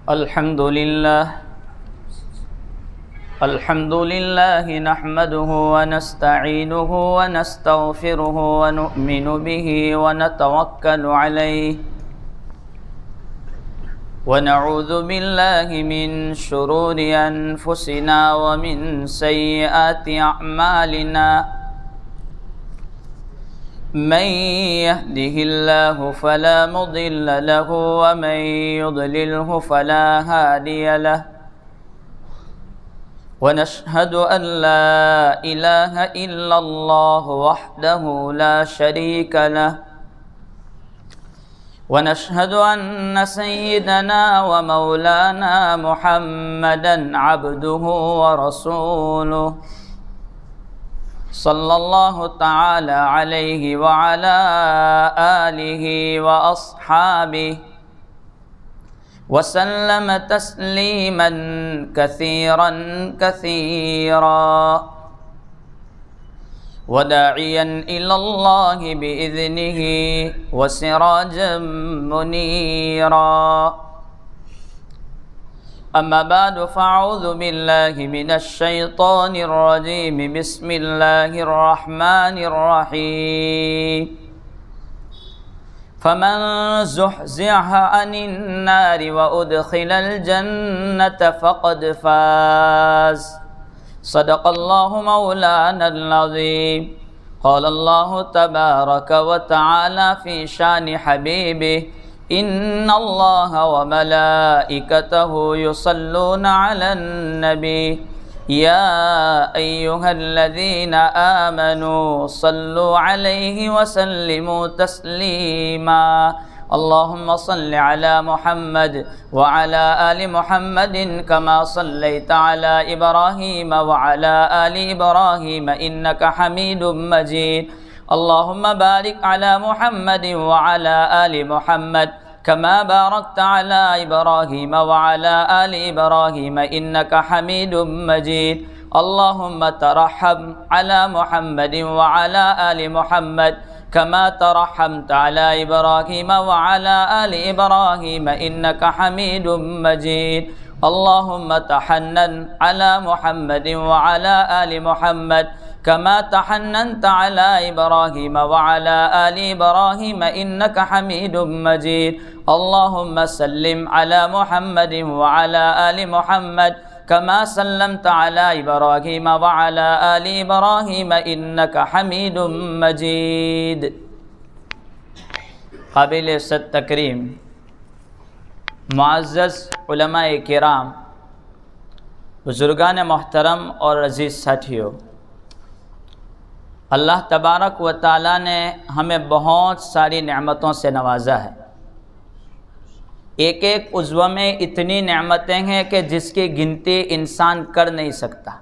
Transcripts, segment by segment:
الحمد لله نحمده ونستعينه ونستغفره ونؤمن به ونتوكل عليه ونعوذ بالله من شرور أنفسنا ومن سيئات أعمالنا من يهده الله فلا مضل له ومن يضلله فلا هادي له ونشهد أن لا إله إلا الله وحده لا شريك له ونشهد أن سيدنا ومولانا محمدا عبده ورسوله صلى الله تعالى عليه وعلى آله وأصحابه وسلم تسليما كثيرا كثيرا وداعيا إلى الله بإذنه وسراجا منيرا أما بعد فأعوذ بالله من الشيطان الرجيم بسم الله الرحمن الرحيم فمن زحزح عن النار وأدخل الجنة فقد فاز صدق الله مولانا العظيم قال الله تبارك وتعالى في شان حبيبه إن الله وملائكته يصلون على النبي يا أيها الذين آمنوا صلوا عليه وسلموا تسليما اللهم صل على محمد وعلى آل محمد كما صليت على إبراهيم وعلى آل إبراهيم إنك حميد مجيد اللهم بارك على محمد وعلى آل محمد كما باركت على إبراهيم وعلى آل إبراهيم إنك حميد مجيد اللهم ترحم على محمد وعلى آل محمد كما ترحمت على إبراهيم وعلى آل إبراهيم إنك حميد مجيد اللهم تحنن على محمد وعلى آل محمد كما تحننت على إبراهيم وعلى آل إبراهيم إنك حميد مجيد اللهم سلم على محمد وعلى آل محمد كما سلمت على إبراهيم وعلى آل إبراهيم إنك حميد مجيد قابل عزت تکریم معزز علماء کرام، بزرگان محترم اور عزیز ساتھیوں، اللہ تبارک و تعالیٰ نے ہمیں بہت ساری نعمتوں سے نوازا ہے۔ ایک ایک عضو میں اتنی نعمتیں ہیں کہ جس کی گنتی انسان کر نہیں سکتا۔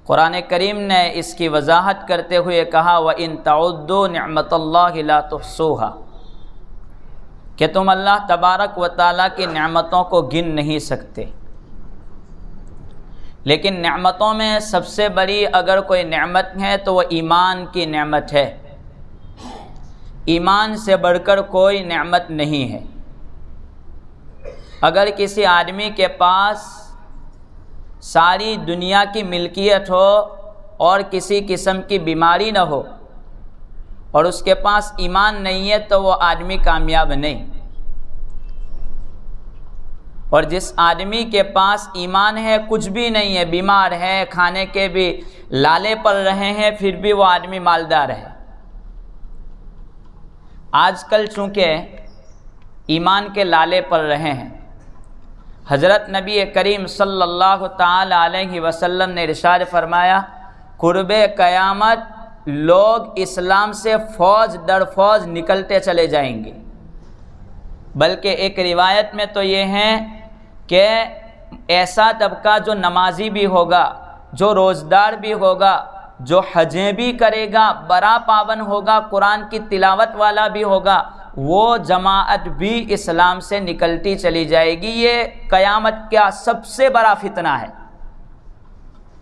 قرآن کریم نے اس کی وضاحت کرتے ہوئے کہا وَإِن تَعُدُّوا نِعْمَةَ اللَّهِ لَا تُحْصُوهَا، کہ تم اللہ تبارک و تعالیٰ کی نعمتوں کو گن نہیں سکتے۔ لیکن نعمتوں میں سب سے بڑی اگر کوئی نعمت ہے تو وہ ایمان کی نعمت ہے۔ ایمان سے بڑھ کر کوئی نعمت نہیں ہے۔ اگر کسی آدمی کے پاس ساری دنیا کی ملکیت ہو اور کسی قسم کی بیماری نہ ہو اور اس کے پاس ایمان نہیں ہے تو وہ آدمی کامیاب نہیں۔ اور جس آدمی کے پاس ایمان ہے، کچھ بھی نہیں ہے، بیمار ہے، کھانے کے بھی لالے پڑ رہے ہیں، پھر بھی وہ آدمی مالدار ہے۔ آج کل چونکہ ایمان کے لالے پڑ رہے ہیں، حضرت نبی کریم صلی اللہ تعالی علیہ وسلم نے ارشاد فرمایا قرب قیامت لوگ اسلام سے فوج در فوج نکلتے چلے جائیں گے، بلکہ ایک روایت میں تو یہ ہے کہ ایسا طبقہ جو نمازی بھی ہوگا، جو روزدار بھی ہوگا، جو حجیں بھی کرے گا، برا پابند ہوگا، قرآن کی تلاوت والا بھی ہوگا، وہ جماعت بھی اسلام سے نکلتی چلی جائے گی۔ یہ قیامت کا سب سے بڑا فتنہ ہے۔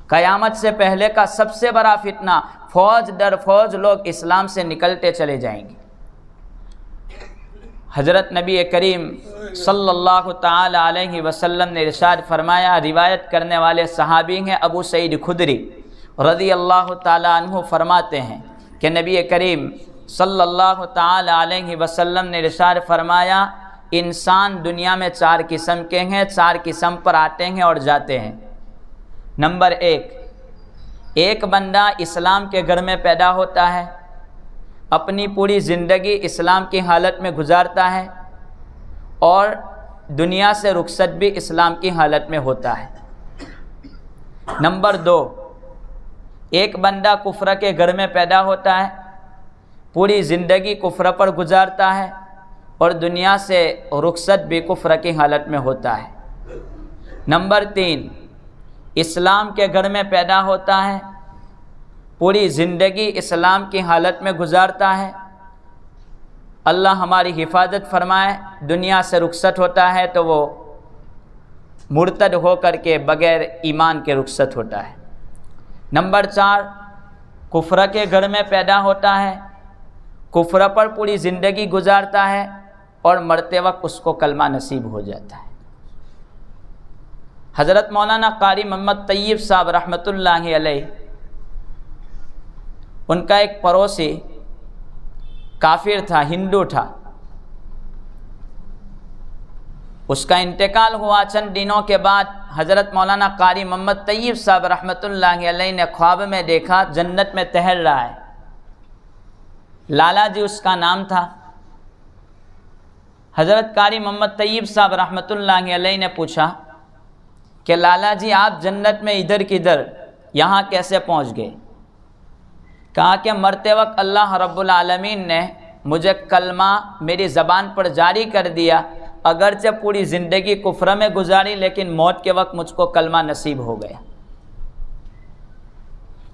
قیامت سے پہلے کا سب سے بڑا فتنہ، فوج در فوج لوگ اسلام سے نکلتے چلے جائیں گے۔ حضرت نبی کریم صلی اللہ تعالی علیہ وسلم نے ارشاد فرمایا، روایت کرنے والے صحابی ہیں ابو سعید خدری رضی اللہ تعالی عنہ، فرماتے ہیں کہ نبی کریم صلی اللہ تعالی علیہ وسلم نے ارشاد فرمایا، انسان دنیا میں 4 قسم کے ہیں، 4 قسم پر آتے ہیں اور جاتے ہیں۔ نمبر 1، ایک بندہ اسلام کے گھر میں پیدا ہوتا ہے، اپنی پوری زندگی اسلام کی حالت میں گزارتا ہے اور دنیا سے رخصت بھی اسلام کی حالت میں ہوتا ہے۔ نمبر 2، ایک بندہ کفر کے گھر میں پیدا ہوتا ہے، پوری زندگی کفر پر گزارتا ہے اور دنیا سے رخصت بھی کفر کی حالت میں ہوتا ہے۔ نمبر 3، اسلام کے گھر میں پیدا ہوتا ہے، پوری زندگی اسلام کی حالت میں گزارتا ہے، اللہ ہماری حفاظت فرمائے، دنیا سے رخصت ہوتا ہے تو وہ مرتد ہو کر کے بغیر ایمان کے رخصت ہوتا ہے۔ نمبر 4، کفر کے گھر میں پیدا ہوتا ہے، کفر پر پوری زندگی گزارتا ہے اور مرتے وقت اس کو کلمہ نصیب ہو جاتا ہے۔ حضرت مولانا قاری محمد طیب صاحب رحمۃ اللہ علیہ، ان کا ایک پڑوسی کافر تھا، ہندو تھا، اس کا انتقال ہوا۔ چند دنوں کے بعد حضرت مولانا قاری محمد طیب صاحب رحمۃ اللہ علیہ نے خواب میں دیکھا جنت میں ٹہل رہا ہے، لالا جی اس کا نام تھا۔ حضرت قاری محمد طیب صاحب رحمۃ اللہ علیہ نے پوچھا کہ لالا جی آپ جنت میں ادھر کدھر، یہاں کیسے پہنچ گئے؟ کہا کہ مرتے وقت اللہ رب العالمین نے مجھے کلمہ میری زبان پر جاری کر دیا، اگرچہ پوری زندگی کفر میں گزاری لیکن موت کے وقت مجھ کو کلمہ نصیب ہو گیا۔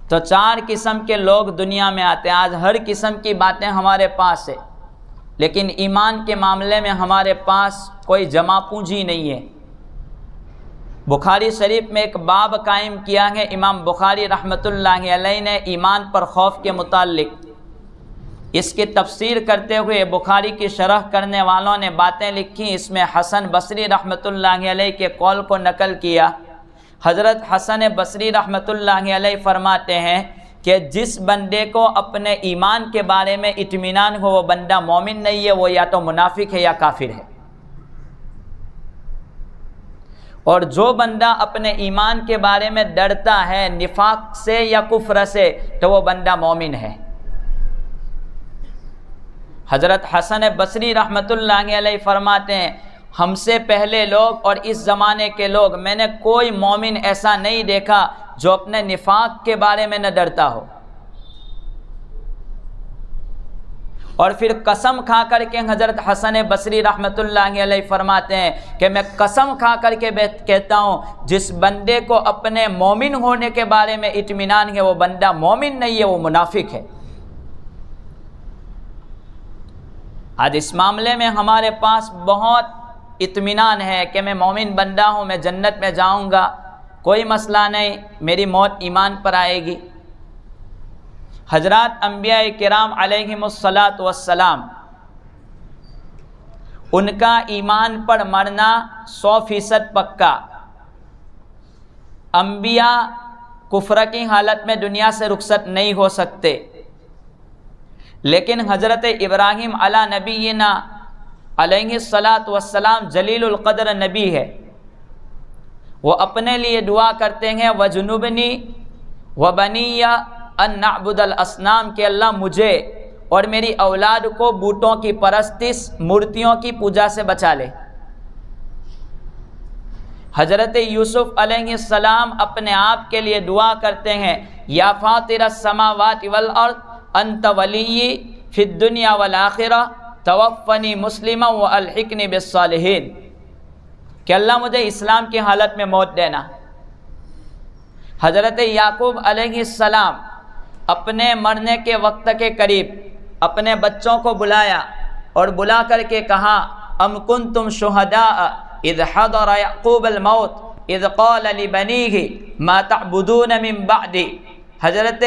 تو 4 قسم کے لوگ دنیا میں آتے ہیں۔ آج ہر قسم کی باتیں ہمارے پاس ہے، لیکن ایمان کے معاملے میں ہمارے پاس کوئی جمع پونجی نہیں ہے۔ بخاری شریف میں ایک باب قائم کیا ہے امام بخاری رحمۃ اللہ علیہ نے ایمان پر خوف کے متعلق۔ اس کی تفسیر کرتے ہوئے بخاری کی شرح کرنے والوں نے باتیں لکھی، اس میں حسن بصری رحمۃ اللہ علیہ کے قول کو نقل کیا۔ حضرت حسن بصری رحمۃ اللہ علیہ فرماتے ہیں کہ جس بندے کو اپنے ایمان کے بارے میں اطمینان ہو وہ بندہ مومن نہیں ہے، وہ یا تو منافق ہے یا کافر ہے، اور جو بندہ اپنے ایمان کے بارے میں ڈرتا ہے نفاق سے یا کفر سے تو وہ بندہ مومن ہے۔ حضرت حسن بصری رحمۃ اللہ علیہ فرماتے ہیں ہم سے پہلے لوگ اور اس زمانے کے لوگ، میں نے کوئی مومن ایسا نہیں دیکھا جو اپنے نفاق کے بارے میں نہ ڈرتا ہو۔ اور پھر قسم کھا کر کے حضرت حسن بصری رحمۃ اللہ علیہ فرماتے ہیں کہ میں قسم کھا کر کے کہتا ہوں جس بندے کو اپنے مومن ہونے کے بارے میں اطمینان ہے وہ بندہ مومن نہیں ہے، وہ منافق ہے۔ آج اس معاملے میں ہمارے پاس بہت اطمینان ہے کہ میں مومن بندہ ہوں، میں جنت میں جاؤں گا، کوئی مسئلہ نہیں، میری موت ایمان پر آئے گی۔ حضرات انبیاء کرام علیہم الصلاۃ والسلام، ان کا ایمان پر مرنا 100% پکا۔ انبیاء کفر کی حالت میں دنیا سے رخصت نہیں ہو سکتے، لیکن حضرت ابراہیم علی نبینا علیہ الصلاۃ والسلام جلیل القدر نبی ہے، وہ اپنے لیے دعا کرتے ہیں وجنبنی وبنی ان نعبد الاصنام، کہ اللہ مجھے اور میری اولاد کو بتوں کی پرستش، مورتیوں کی پوجا سے بچا لے۔ حضرت یوسف علیہ السلام اپنے آپ کے لیے دعا کرتے ہیں یا فاطر السماوات والارض انت ولی فی الدنیا والآخرہ توفنی مسلما والحقنی بالصالحین، کہ اللہ مجھے اسلام کی حالت میں موت دینا۔ حضرت یعقوب علیہ السلام اپنے مرنے کے وقت کے قریب اپنے بچوں کو بلایا اور بلا کر کے کہا ام کنتم شہداء اذ حضر یعقوب الموت اذ قال لبنیہ ما تعبدون من بعدی۔ حضرت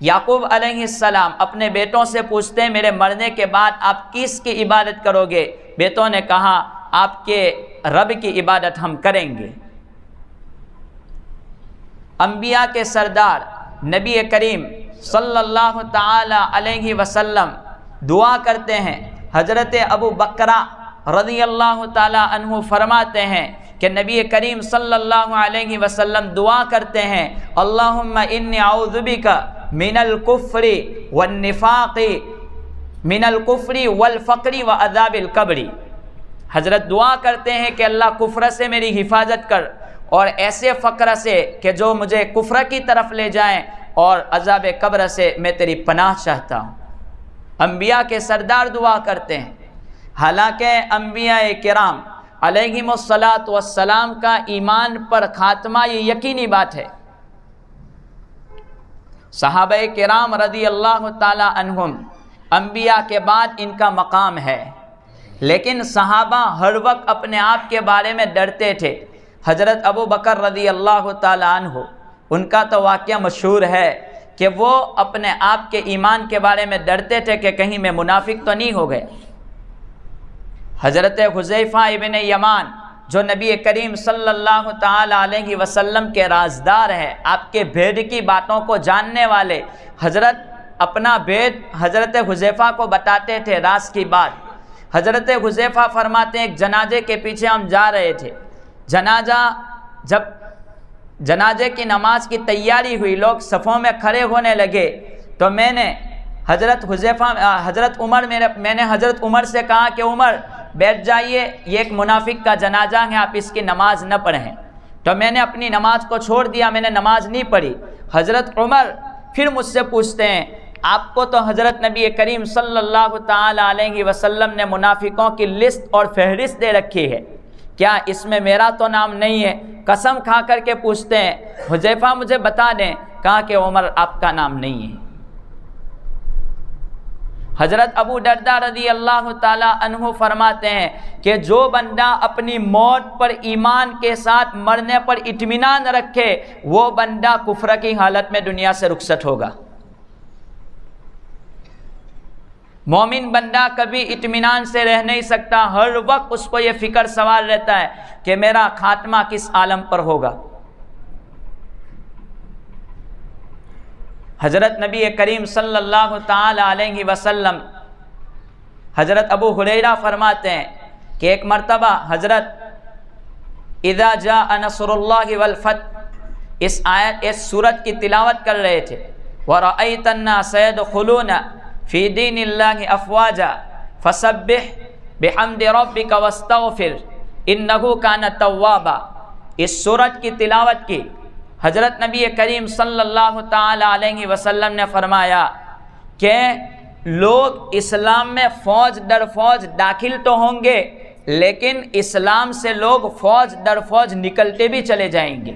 یعقوب علیہ السلام اپنے بیٹوں سے پوچھتے ہیں میرے مرنے کے بعد آپ کس کی عبادت کرو گے؟ بیٹوں نے کہا آپ کے رب کی عبادت ہم کریں گے۔ انبیاء کے سردار نبی کریم صلی اللہ تعالی علیہ وسلم دعا کرتے ہیں۔ حضرت ابو بکرہ رضی اللہ تعالی عنہ فرماتے ہیں کہ نبی کریم صلی اللہ علیہ وسلم دعا کرتے ہیں، اللہم انی اعوذ بک من الکفر والنفاق من الکفر والفقر وعذاب القبر۔ حضرت دعا کرتے ہیں کہ اللہ کفر سے میری حفاظت کر اور ایسے فقر سے کہ جو مجھے کفر کی طرف لے جائیں، اور عذاب قبر سے میں تیری پناہ چاہتا ہوں۔ انبیاء کے سردار دعا کرتے ہیں۔ حالانکہ انبیاء کرام علیہم الصلاۃ والسلام کا ایمان پر خاتمہ یہ یقینی بات ہے۔ صحابہ کرام رضی اللہ تعالی عنہم انبیاء کے بعد ان کا مقام ہے، لیکن صحابہ ہر وقت اپنے آپ کے بارے میں ڈرتے تھے۔ حضرت ابو بکر رضی اللہ تعالی عنہ، ان کا تو واقعہ مشہور ہے کہ وہ اپنے آپ کے ایمان کے بارے میں ڈرتے تھے کہ کہیں میں منافق تو نہیں ہو گئے۔ حضرت حذیفہ ابن یمان جو نبی کریم صلی اللہ تعالی علیہ وسلم کے رازدار ہیں، آپ کے بھید کی باتوں کو جاننے والے، حضرت اپنا بھید حضرت حذیفہ کو بتاتے تھے، راز کی بات۔ حضرت حذیفہ فرماتے ہیں ایک جنازے کے پیچھے ہم جا رہے تھے، جب جنازے کی نماز کی تیاری ہوئی، لوگ صفوں میں کھڑے ہونے لگے، تو میں نے حضرت عمر سے کہا کہ عمر بیٹھ جائیے، یہ ایک منافق کا جنازہ ہے، آپ اس کی نماز نہ پڑھیں۔ تو میں نے اپنی نماز کو چھوڑ دیا، میں نے نماز نہیں پڑھی۔ حضرت عمر پھر مجھ سے پوچھتے ہیں، آپ کو تو حضرت نبی کریم صلی اللہ تعالی علیہ وسلم نے منافقوں کی لسٹ اور فہرست دے رکھی ہے، کیا اس میں میرا تو نام نہیں ہے؟ قسم کھا کر کے پوچھتے ہیں، حذیفہ مجھے بتا دیں۔ کہا کہ عمر آپ کا نام نہیں ہے۔ حضرت ابو درداء رضی اللہ تعالی عنہ فرماتے ہیں کہ جو بندہ اپنی موت پر ایمان کے ساتھ مرنے پر اطمینان رکھے، وہ بندہ کفر کی حالت میں دنیا سے رخصت ہوگا۔ مومن بندہ کبھی اطمینان سے رہ نہیں سکتا، ہر وقت اس کو یہ فکر سوال رہتا ہے کہ میرا خاتمہ کس عالم پر ہوگا۔ حضرت نبی کریم صلی اللہ تعالی علیہ وسلم، حضرت ابو ہریرہ فرماتے ہیں کہ ایک مرتبہ حضرت اذا جاء نصر اللہ والفتح اس سورت کی تلاوت کر رہے تھے، وَرَأَيْتَ النَّاسَ يَدْخُلُونَ فِي دِينِ اللَّهِ أَفْوَاجًا فَسَبِّحْ بِحَمْدِ رَبِّكَ وَاسْتَغْفِرْ إِنَّهُ كَانَ تَوَّابًا۔ اس سورت کی تلاوت کی، حضرت نبی کریم صلی اللہ تعالی علیہ وسلم نے فرمایا کہ لوگ اسلام میں فوج در فوج داخل تو ہوں گے، لیکن اسلام سے لوگ فوج در فوج نکلتے بھی چلے جائیں گے۔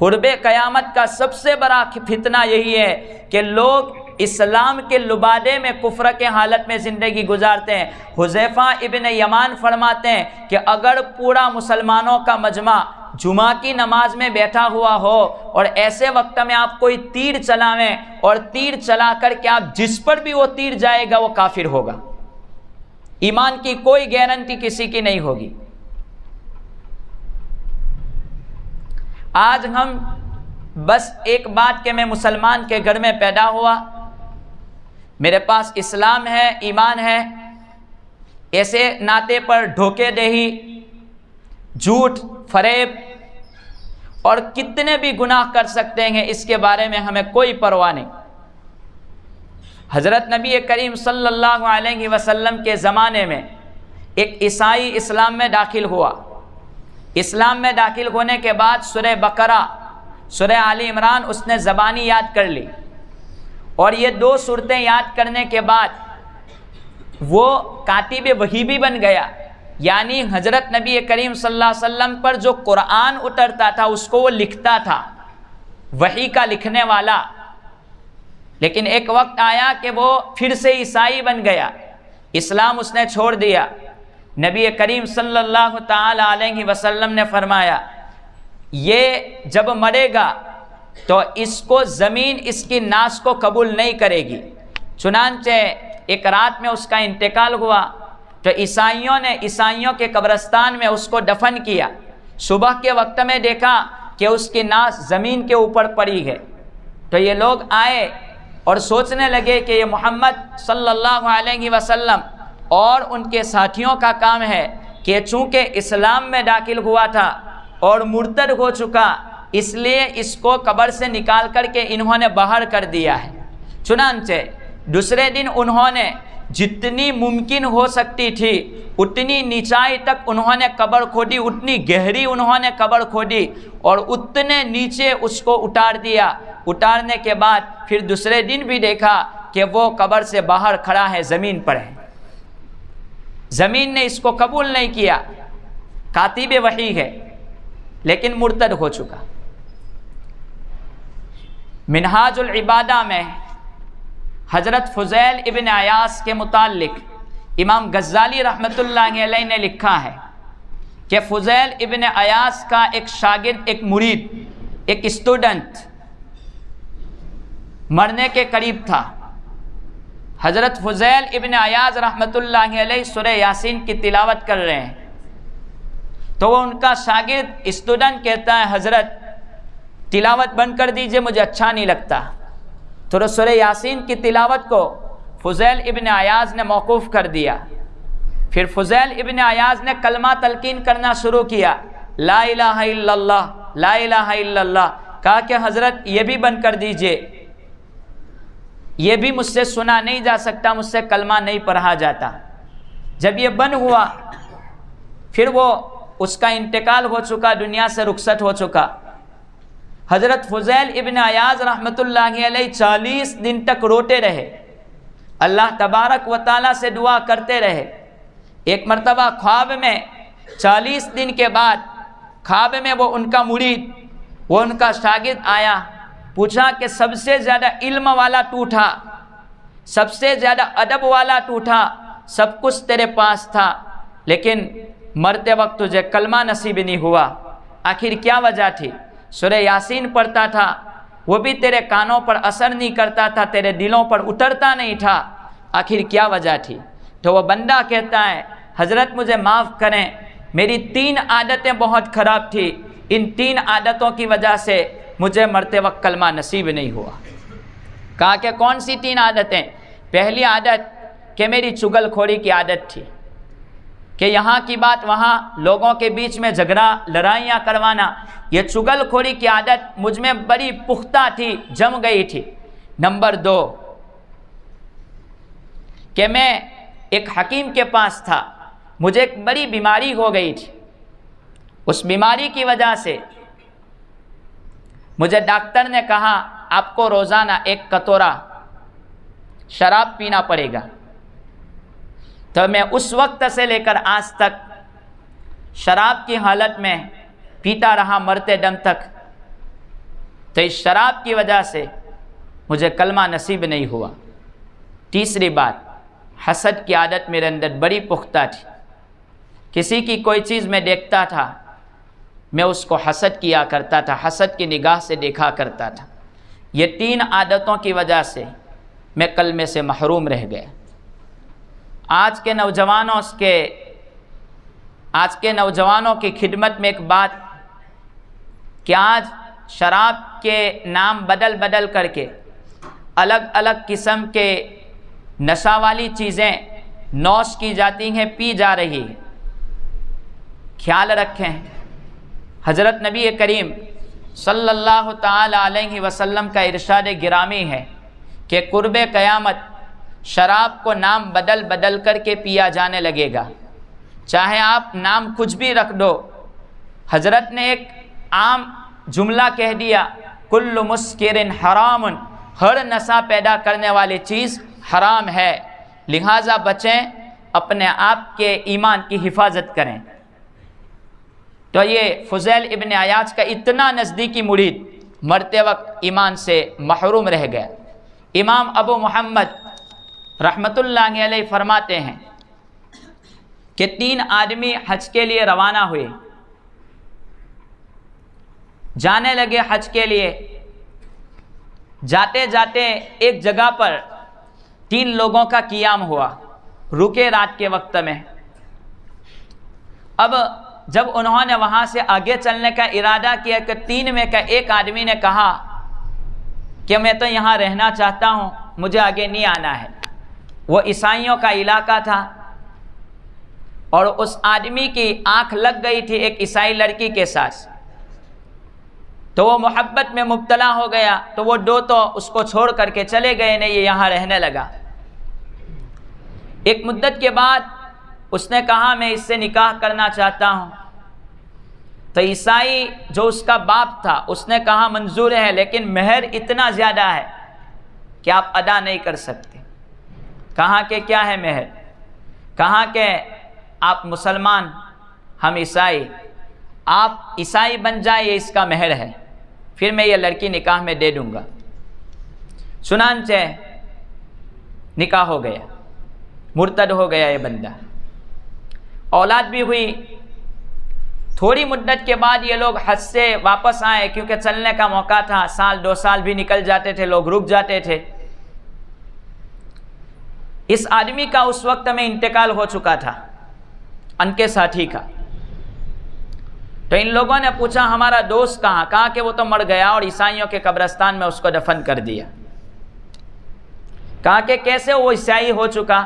قرب قیامت کا سب سے بڑا فتنہ یہی ہے کہ لوگ اسلام کے لبادے میں کفر کے حالت میں زندگی گزارتے ہیں۔ حذیفہ ابن یمان فرماتے ہیں کہ اگر پورا مسلمانوں کا مجمع جمعہ کی نماز میں بیٹھا ہوا ہو اور ایسے وقت میں آپ کوئی تیر چلاویں اور تیر چلا کر کے آپ جس پر بھی وہ تیر جائے گا وہ کافر ہوگا، ایمان کی کوئی گارنٹی کسی کی نہیں ہوگی۔ آج ہم بس ایک بات کہ میں مسلمان کے گھر میں پیدا ہوا، میرے پاس اسلام ہے، ایمان ہے، ایسے ناطے پر دھوکے دہی، جھوٹ، فریب اور کتنے بھی گناہ کر سکتے ہیں، اس کے بارے میں ہمیں کوئی پرواہ نہیں۔ حضرت نبی کریم صلی اللہ علیہ وسلم کے زمانے میں ایک عیسائی اسلام میں داخل ہوا۔ اسلام میں داخل ہونے کے بعد سورہ بقرہ، سورہ آل عمران اس نے زبانی یاد کر لی، اور یہ دو سورتیں یاد کرنے کے بعد وہ کاتب وحی بھی بن گیا، یعنی حضرت نبی کریم صلی اللہ علیہ وسلم پر جو قرآن اترتا تھا اس کو وہ لکھتا تھا، وحی کا لکھنے والا۔ لیکن ایک وقت آیا کہ وہ پھر سے عیسائی بن گیا، اسلام اس نے چھوڑ دیا۔ نبی کریم صلی اللہ تعالی علیہ وسلم نے فرمایا یہ جب مرے گا تو اس کو زمین اس کی ناس کو قبول نہیں کرے گی۔ چنانچہ ایک رات میں اس کا انتقال ہوا، تو عیسائیوں نے عیسائیوں کے قبرستان میں اس کو دفن کیا۔ صبح کے وقت میں دیکھا کہ اس کی ناس زمین کے اوپر پڑی ہے، تو یہ لوگ آئے اور سوچنے لگے کہ یہ محمد صلی اللہ علیہ وسلم اور ان کے ساتھیوں کا کام ہے کہ چونکہ اسلام میں داخل ہوا تھا اور مرتد ہو چکا، اس لیے اس کو قبر سے نکال کر کے انہوں نے باہر کر دیا ہے۔ چنانچہ دوسرے دن انہوں نے جتنی ممکن ہو سکتی تھی اتنی نیچائی تک انہوں نے قبر کھودی، اتنی گہری انہوں نے قبر کھودی اور اتنے نیچے اس کو اتار دیا۔ اتارنے کے بعد پھر دوسرے دن بھی دیکھا کہ وہ قبر سے باہر کھڑا ہے، زمین پر ہے۔ زمین نے اس کو قبول نہیں کیا، کاتب وحی ہے لیکن مرتد ہو چکا۔ منہاج العبادہ میں حضرت فضیل ابن عیاض کے متعلق امام غزالی رحمۃ اللہ علیہ نے لکھا ہے کہ فضیل ابن عیاض کا ایک شاگرد، ایک مرید، ایک اسٹوڈنٹ مرنے کے قریب تھا۔ حضرت فضیل ابن عیاض رحمۃ اللہ علیہ سورہ یاسین کی تلاوت کر رہے ہیں، تو وہ ان کا شاگرد اسٹوڈنٹ کہتا ہے حضرت تلاوت بند کر دیجئے، مجھے اچھا نہیں لگتا۔ تو سورہ یاسین کی تلاوت کو فضیل ابن عیاض نے موقوف کر دیا۔ پھر فضیل ابن عیاض نے کلمہ تلقین کرنا شروع کیا، لا الہ الا اللہ، لا الہ الا اللہ۔ کہا کہ حضرت یہ بھی بند کر دیجئے، یہ بھی مجھ سے سنا نہیں جا سکتا، مجھ سے کلمہ نہیں پڑھا جاتا۔ جب یہ بند ہوا پھر وہ اس کا انتقال ہو چکا، دنیا سے رخصت ہو چکا۔ حضرت فضیل ابن عیاض رحمۃ اللہ علیہ 40 دن تک روتے رہے، اللہ تبارک و تعالیٰ سے دعا کرتے رہے۔ ایک مرتبہ خواب میں 40 دن کے بعد خواب میں وہ ان کا مرید، وہ ان کا شاگرد آیا، پوچھا کہ سب سے زیادہ علم والا تو تھا، سب سے زیادہ ادب والا تو تھا، سب کچھ تیرے پاس تھا، لیکن مرتے وقت تجھے کلمہ نصیب نہیں ہوا، آخر کیا وجہ تھی؟ سورہ یاسین پڑھتا تھا، وہ بھی تیرے کانوں پر اثر نہیں کرتا تھا، تیرے دلوں پر اترتا نہیں تھا، آخر کیا وجہ تھی؟ تو وہ بندہ کہتا ہے حضرت مجھے معاف کریں، میری 3 عادتیں بہت خراب تھی، ان 3 عادتوں کی وجہ سے مجھے مرتے وقت کلمہ نصیب نہیں ہوا۔ کہا کہ کون سی 3 عادتیں؟ پہلی عادت کہ میری چغل خوری کی عادت تھی، کہ یہاں کی بات وہاں، لوگوں کے بیچ میں جھگڑا لڑائیاں کروانا، یہ چغل خوری کی عادت مجھ میں بڑی پختہ تھی، جم گئی تھی۔ نمبر 2 کہ میں ایک حکیم کے پاس تھا، مجھے ایک بڑی بیماری ہو گئی تھی، اس بیماری کی وجہ سے مجھے ڈاکٹر نے کہا آپ کو روزانہ 1 کٹورا شراب پینا پڑے گا۔ تو میں اس وقت سے لے کر آج تک شراب کی حالت میں پیتا رہا مرتے دم تک، تو اس شراب کی وجہ سے مجھے کلمہ نصیب نہیں ہوا۔ تیسری بات، حسد کی عادت میرے اندر بڑی پختہ تھی، کسی کی کوئی چیز میں دیکھتا تھا میں اس کو حسد کیا کرتا تھا، حسد کی نگاہ سے دیکھا کرتا تھا۔ یہ 3 عادتوں کی وجہ سے میں کلمے سے محروم رہ گیا۔ آج کے نوجوانوں کی خدمت میں ایک بات کہ آج شراب کے نام بدل بدل کر کے الگ الگ قسم کے نشہ والی چیزیں نوش کی جاتی ہیں، پی جا رہی ہے۔ خیال رکھیں، حضرت نبی کریم صلی اللہ تعالی علیہ وسلم کا ارشاد گرامی ہے کہ قرب قیامت شراب کو نام بدل بدل کر کے پیا جانے لگے گا، چاہے آپ نام کچھ بھی رکھ دو۔ حضرت نے ایک عام جملہ کہہ دیا، کل مسکر حرام، ہر نشہ پیدا کرنے والی چیز حرام ہے، لہٰذا بچیں، اپنے آپ کے ایمان کی حفاظت کریں۔ تو یہ فضیل ابن عیاض کا اتنا نزدیکی مرید مرتے وقت ایمان سے محروم رہ گیا۔ امام ابو محمد رحمۃ اللہ علیہ فرماتے ہیں کہ 3 آدمی حج کے لیے روانہ ہوئے، جانے لگے حج کے لیے، جاتے جاتے ایک جگہ پر 3 لوگوں کا قیام ہوا، رکے رات کے وقت میں۔ اب جب انہوں نے وہاں سے آگے چلنے کا ارادہ کیا کہ 3 میں کا ایک آدمی نے کہا کہ میں تو یہاں رہنا چاہتا ہوں، مجھے آگے نہیں آنا ہے۔ وہ عیسائیوں کا علاقہ تھا اور اس آدمی کی آنکھ لگ گئی تھی ایک عیسائی لڑکی کے ساتھ، تو وہ محبت میں مبتلا ہو گیا، تو وہ تو اس کو چھوڑ کر کے چلے گئے، نہیں یہ یہاں رہنے لگا۔ ایک مدت کے بعد اس نے کہا میں اس سے نکاح کرنا چاہتا ہوں، تو عیسائی جو اس کا باپ تھا اس نے کہا منظور ہے، لیکن مہر اتنا زیادہ ہے کہ آپ ادا نہیں کر سکتے۔ کہا کہ کیا ہے مہر؟ کہا کہ آپ مسلمان، ہم عیسائی، آپ عیسائی بن جائے، یہ اس کا مہر ہے، پھر میں یہ لڑکی نکاح میں دے دوں گا۔ چنانچہ نکاح ہو گیا، مرتد ہو گیا یہ بندہ، اولاد بھی ہوئی۔ تھوڑی مدت کے بعد یہ لوگ حج سے واپس آئے، کیونکہ چلنے کا موقع تھا، 1-2 سال بھی نکل جاتے تھے، لوگ رک جاتے تھے۔ اس آدمی کا اس وقت میں انتقال ہو چکا تھا، ان کے ساتھی کا۔ تو ان لوگوں نے پوچھا ہمارا دوست کہاں؟ کہا کہ وہ تو مر گیا اور عیسائیوں کے قبرستان میں اس کو دفن کر دیا۔ کہا کہ کیسے وہ عیسائی ہو چکا؟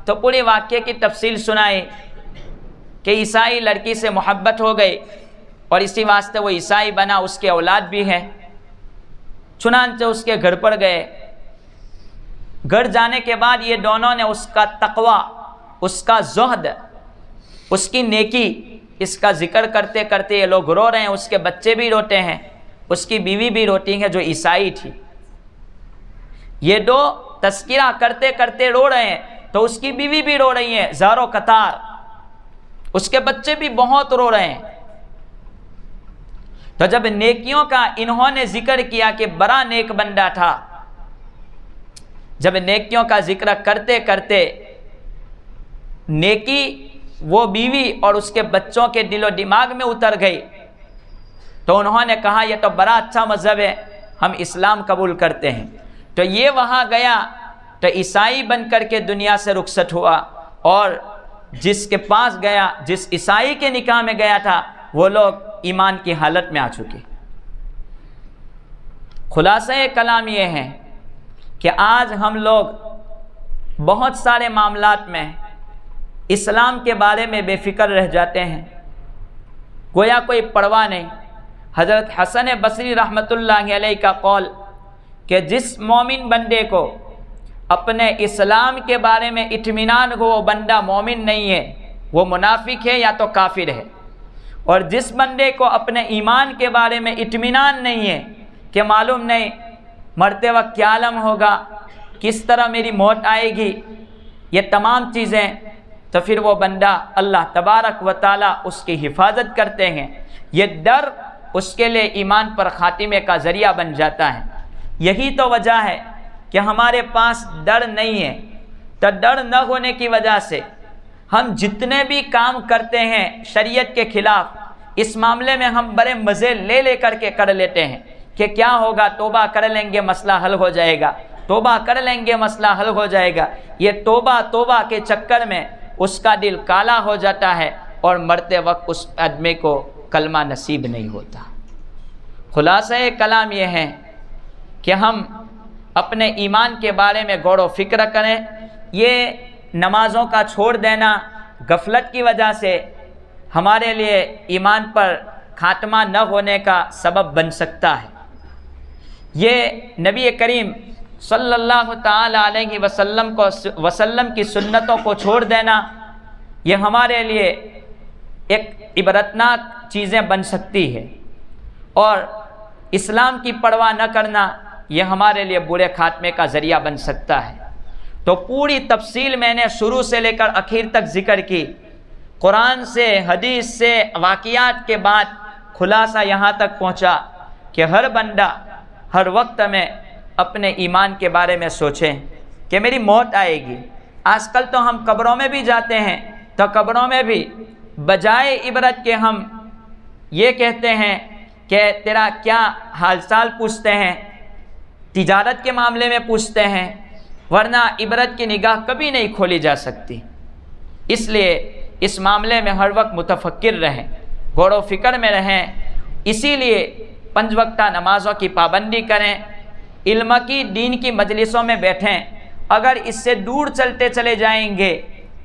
تو پورے واقعے کی تفصیل سنائی کہ عیسائی لڑکی سے محبت ہو گئی اور اسی واسطے وہ عیسائی بنا، اس کے اولاد بھی ہے۔ چنانچہ اس کے گھر پر گئے، گھر جانے کے بعد یہ دونوں نے اس کا تقوی، اس کا زہد، اس کی نیکی، اس کا ذکر کرتے کرتے یہ لوگ رو رہے ہیں، اس کے بچے بھی روتے ہیں، اس کی بیوی بھی روتی ہے جو عیسائی تھی۔ یہ دو تذکرہ کرتے کرتے رو رہے ہیں، تو اس کی بیوی بھی رو رہی ہے زاروں قطار، اس کے بچے بھی بہت رو رہے ہیں۔ تو جب نیکیوں کا انہوں نے ذکر کیا کہ بڑا نیک بندہ تھا، جب نیکیوں کا ذکر کرتے کرتے نیکی وہ بیوی اور اس کے بچوں کے دل و دماغ میں اتر گئی، تو انہوں نے کہا یہ تو بڑا اچھا مذہب ہے، ہم اسلام قبول کرتے ہیں۔ تو یہ وہاں گیا تو عیسائی بن کر کے دنیا سے رخصت ہوا، اور جس کے پاس گیا، جس عیسائی کے نکاح میں گیا تھا، وہ لوگ ایمان کی حالت میں آ چکے۔ خلاصہ کلام یہ ہے کہ آج ہم لوگ بہت سارے معاملات میں اسلام کے بارے میں بے فکر رہ جاتے ہیں، گویا کوئی پرواہ نہیں۔ حضرت حسن بصری رحمۃ اللہ علیہ کا قول کہ جس مومن بندے کو اپنے اسلام کے بارے میں اطمینان ہو، وہ بندہ مومن نہیں ہے، وہ منافق ہے یا تو کافر ہے۔ اور جس بندے کو اپنے ایمان کے بارے میں اطمینان نہیں ہے کہ معلوم نہیں مرتے وقت کیا عالم ہوگا، کس طرح میری موت آئے گی، یہ تمام چیزیں، تو پھر وہ بندہ اللہ تبارک و تعالیٰ اس کی حفاظت کرتے ہیں۔ یہ ڈر اس کے لیے ایمان پر خاتمے کا ذریعہ بن جاتا ہے۔ یہی تو وجہ ہے کہ ہمارے پاس ڈر نہیں ہے، تو ڈر نہ ہونے کی وجہ سے ہم جتنے بھی کام کرتے ہیں شریعت کے خلاف، اس معاملے میں ہم بڑے مزے لے کر کے کر لیتے ہیں کہ کیا ہوگا، توبہ کر لیں گے مسئلہ حل ہو جائے گا، توبہ کر لیں گے مسئلہ حل ہو جائے گا۔ یہ توبہ کے چکر میں اس کا دل کالا ہو جاتا ہے اور مرتے وقت اس آدمی کو کلمہ نصیب نہیں ہوتا۔ خلاصہ کلام یہ ہے کہ ہم اپنے ایمان کے بارے میں غور و فکر کریں۔ یہ نمازوں کا چھوڑ دینا غفلت کی وجہ سے ہمارے لیے ایمان پر خاتمہ نہ ہونے کا سبب بن سکتا ہے۔ یہ نبی کریم صلی اللہ تعالی علیہ وسلم کی سنتوں کو چھوڑ دینا، یہ ہمارے لیے ایک عبرتناک چیزیں بن سکتی ہے، اور اسلام کی پرواہ نہ کرنا یہ ہمارے لیے برے خاتمے کا ذریعہ بن سکتا ہے۔ تو پوری تفصیل میں نے شروع سے لے کر آخر تک ذکر کی، قرآن سے، حدیث سے، واقعات کے بعد خلاصہ یہاں تک پہنچا کہ ہر بندہ ہر وقت میں اپنے ایمان کے بارے میں سوچیں کہ میری موت آئے گی۔ آج کل تو ہم قبروں میں بھی جاتے ہیں، تو قبروں میں بھی بجائے عبرت کے ہم یہ کہتے ہیں کہ تیرا کیا حال چال پوچھتے ہیں، تجارت کے معاملے میں پوچھتے ہیں، ورنہ عبرت کی نگاہ کبھی نہیں کھولی جا سکتی۔ اس لیے اس معاملے میں ہر وقت متفکر رہیں، غور و فکر میں رہیں۔ اسی لیے 5 وقتہ نمازوں کی پابندی کریں، علم کی دین کی مجلسوں میں بیٹھیں۔ اگر اس سے دور چلتے چلے جائیں گے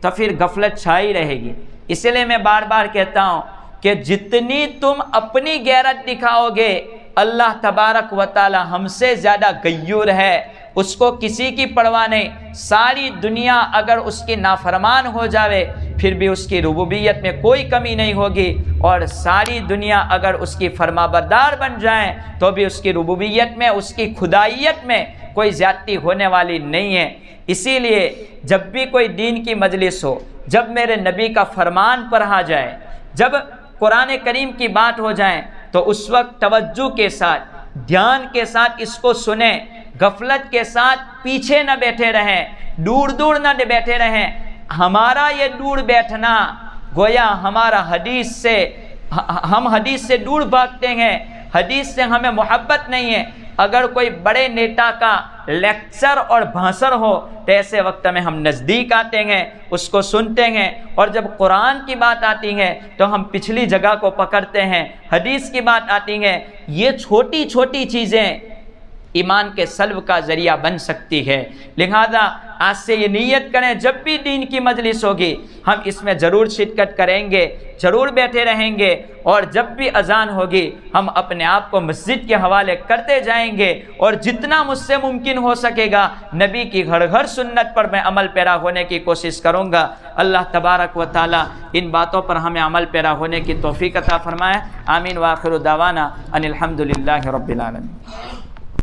تو پھر غفلت چھائی رہے گی۔ اس لیے میں بار بار کہتا ہوں کہ جتنی تم اپنی غیرت دکھاؤ گے، اللہ تبارک و تعالی ہم سے زیادہ غیور ہے، اس کو کسی کی پرواہ نہیں۔ ساری دنیا اگر اس کی نافرمان ہو جاوے پھر بھی اس کی ربوبیت میں کوئی کمی نہیں ہوگی، اور ساری دنیا اگر اس کی فرما بردار بن جائیں تو بھی اس کی ربوبیت میں، اس کی خدائیت میں کوئی زیادتی ہونے والی نہیں ہے۔ اسی لیے جب بھی کوئی دین کی مجلس ہو، جب میرے نبی کا فرمان پڑھا جائے، جب قرآن کریم کی بات ہو جائے تو اس وقت توجہ کے ساتھ، دھیان کے ساتھ اس کو سنیں، غفلت کے ساتھ پیچھے نہ بیٹھے رہیں، دور دور نہ بیٹھے رہیں۔ ہمارا یہ دور بیٹھنا گویا ہمارا حدیث سے، ہم حدیث سے دور بھاگتے ہیں، حدیث سے ہمیں محبت نہیں ہے۔ اگر کوئی بڑے نیتا کا لیکچر اور بھاشن ہو تو ایسے وقت میں ہم نزدیک آتے ہیں، اس کو سنتے ہیں، اور جب قرآن کی بات آتی ہے تو ہم پچھلی جگہ کو پکڑتے ہیں، حدیث کی بات آتی ہے۔ یہ چھوٹی چھوٹی چیزیں ایمان کے سلب کا ذریعہ بن سکتی ہے۔ لہذا آج سے یہ نیت کریں، جب بھی دین کی مجلس ہوگی ہم اس میں ضرور شرکت کریں گے، ضرور بیٹھے رہیں گے، اور جب بھی اذان ہوگی ہم اپنے آپ کو مسجد کے حوالے کرتے جائیں گے، اور جتنا مجھ سے ممکن ہو سکے گا نبی کی گھر گھر سنت پر میں عمل پیرا ہونے کی کوشش کروں گا۔ اللہ تبارک و تعالی ان باتوں پر ہمیں عمل پیرا ہونے کی توفیق عطا فرمائے۔ آمین۔ وآخر دعوانا ان الحمد للہ رب العالمین۔